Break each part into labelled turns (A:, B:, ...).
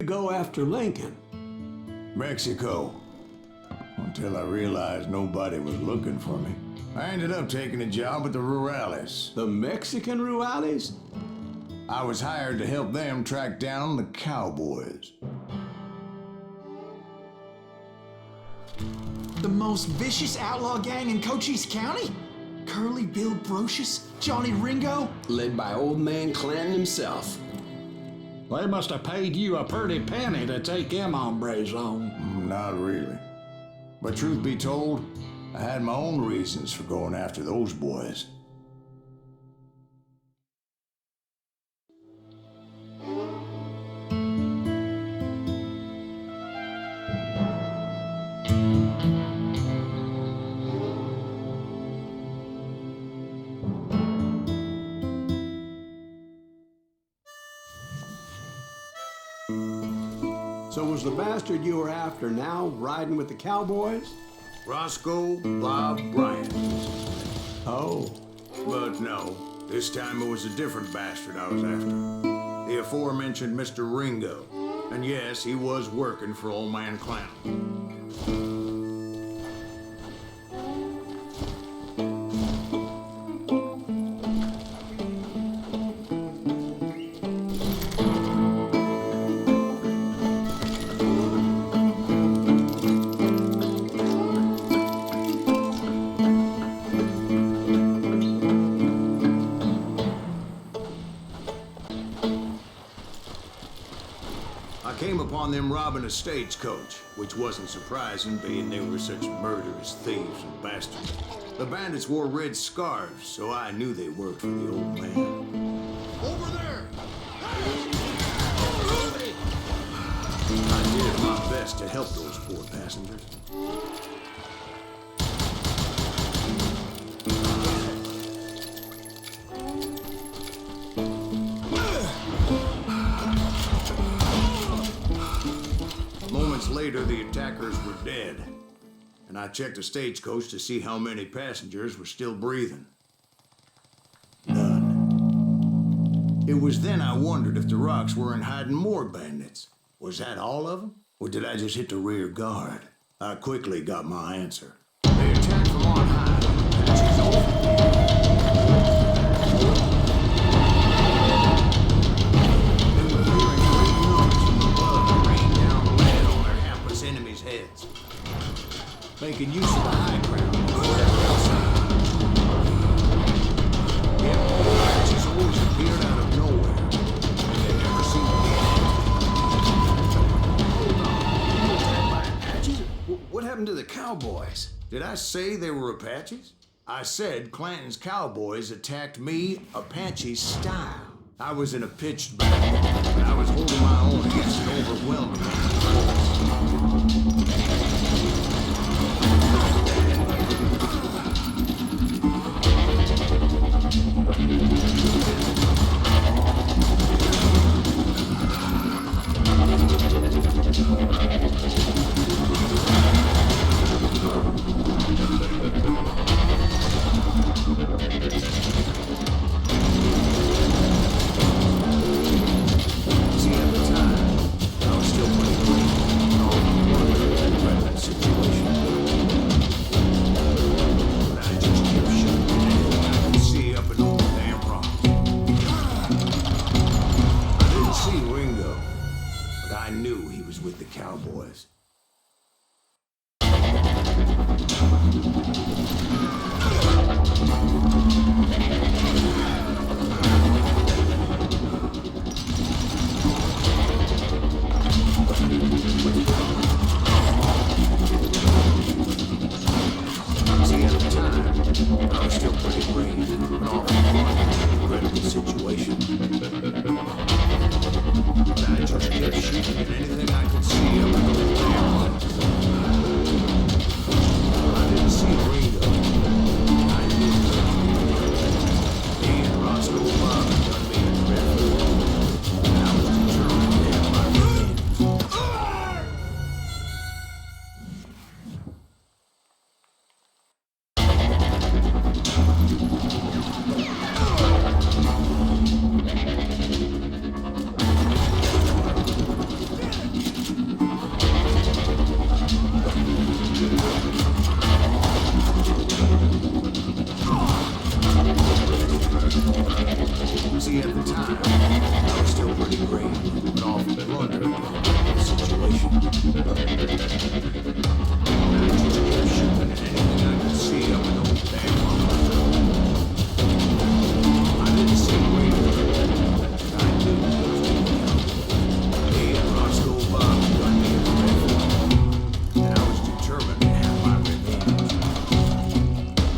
A: go after Lincoln?
B: Mexico. Until I realized nobody was looking for me. I ended up taking a job at the Rurales.
A: The Mexican Rurales?
B: I was hired to help them track down the cowboys.
C: The most vicious outlaw gang in Cochise County? Curly Bill Brocious? Johnny Ringo?
A: Led by old man Clanton himself.
D: They must have paid you a pretty penny to take them hombres on.
B: Not really. But truth be told, I had my own reasons for going after those boys.
A: So was the bastard you were after now riding with the cowboys?
B: Roscoe Bob Bryant.
A: Oh.
B: But no, this time it was a different bastard I was after. The aforementioned Mr. Ringo. And yes, he was working for old man Clanton. Came upon them robbing a stagecoach, which wasn't surprising, being they were such murderous thieves and bastards. The bandits wore red scarves, so I knew they worked for the old man. Over there! I did my best to help those poor passengers. Later, the attackers were dead, and I checked the stagecoach to see how many passengers were still breathing. None. It was then I wondered if the rocks weren't hiding more bandits. Was that all of them? Or did I just hit the rear guard? I quickly got my answer. They attacked from on high. Patches over. Making use of the high ground. Yeah, patches always appeared out of nowhere. They never seemed to be Apaches?
A: What happened to the cowboys?
B: Did I say they were Apaches? I said Clanton's cowboys attacked me Apache style. I was in a pitched battle, but I was holding my own against an overwhelming See, at the time, I was still playing. See, at the time, I was still pretty green, but awful blunder in the situation. Naturally, I shouldn't have anything I could see up in those bad monsters. I didn't see Waiter, but I knew he was getting out. He and Roscoe Bob got me a red, and I was determined to have my revenge.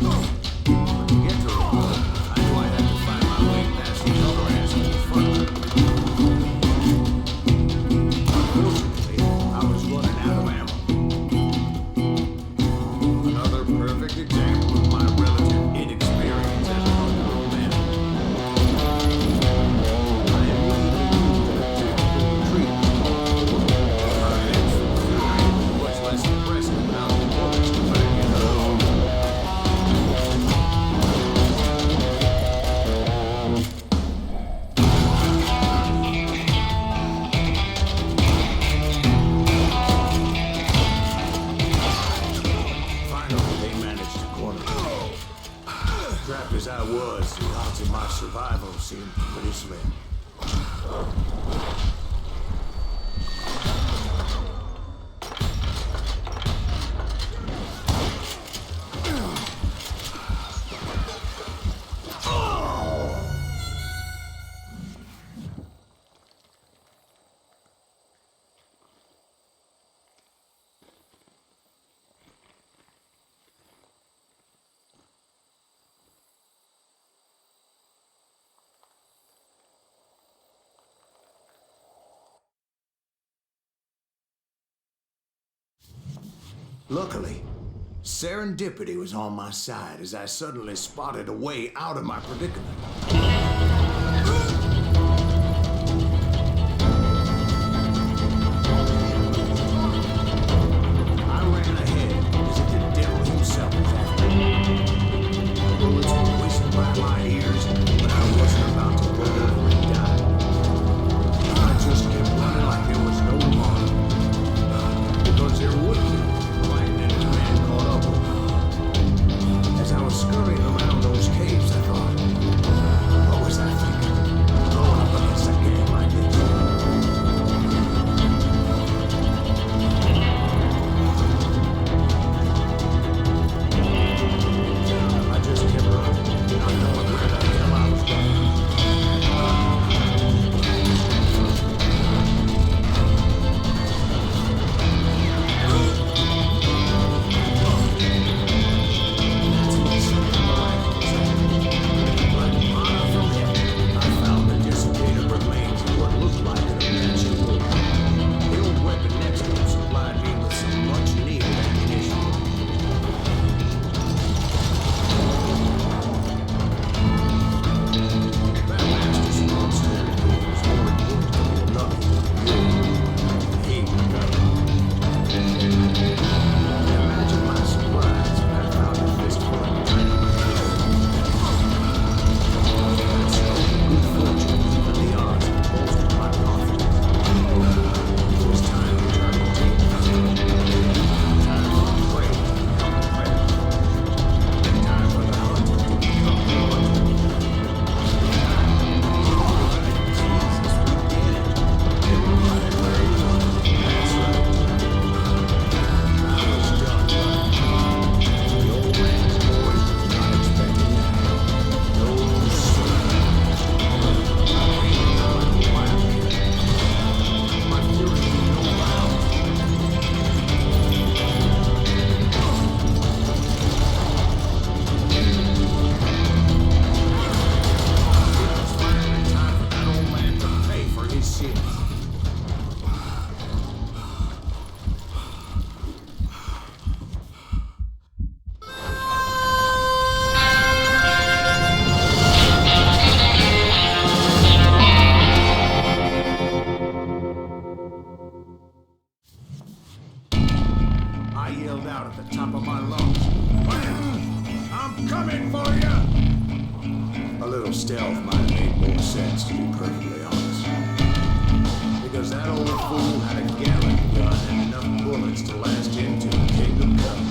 B: But to get to Rob, I knew I had to find my way past these other assholes in front of me. Unfortunately, I was running out of ammo. Another perfect example of my relative inexperience as a hunter man. I immediately moved to a tactical retreat. My vengeful fury was much less impressive without the bullets to back it up. Finally, they managed to corner me. Trapped as I was, the odds of my survival seemed pretty slim. Luckily, serendipity was on my side as I suddenly spotted a way out of my predicament. I ran ahead as if the devil himself was after me. Bullets were whistling by my ears, but I wasn't about to run over and die. I just kept running like there was no tomorrow, because there would be. As I was scurrying around those caves, I thought, what was I thinking? Going up against a gang like this. I just kept running, not knowing where the hell I was going. Stealth might have made more sense, to be perfectly honest. Because that old fool had a Gatling gun and enough bullets to last him to the Kingdom Come.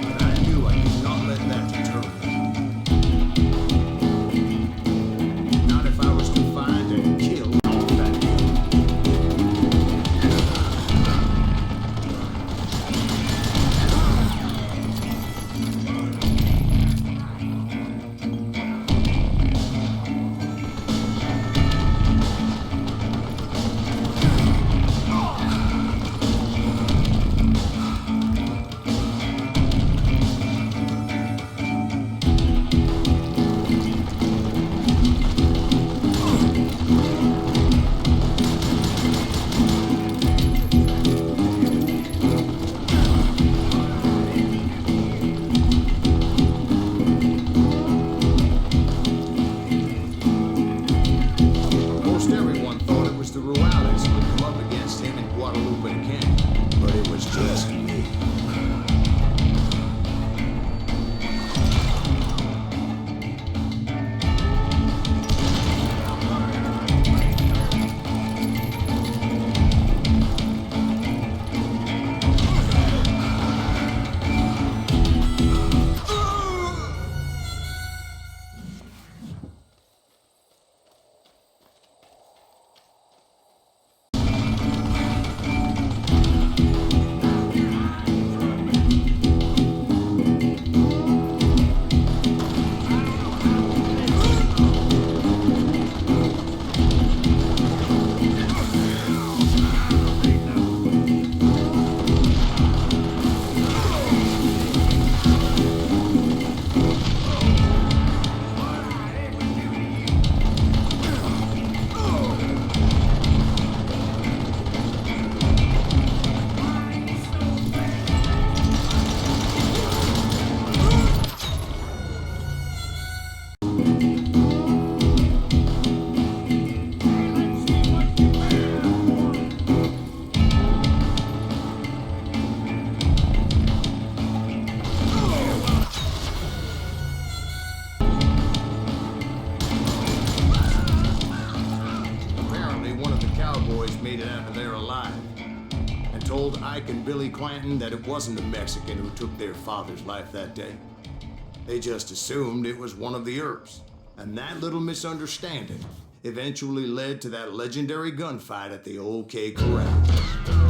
B: But I knew I could not let that deter me. told Ike and Billy Clanton that it wasn't a Mexican who took their father's life that day. They just assumed it was one of the Earps. And that little misunderstanding eventually led to that legendary gunfight at the OK Corral.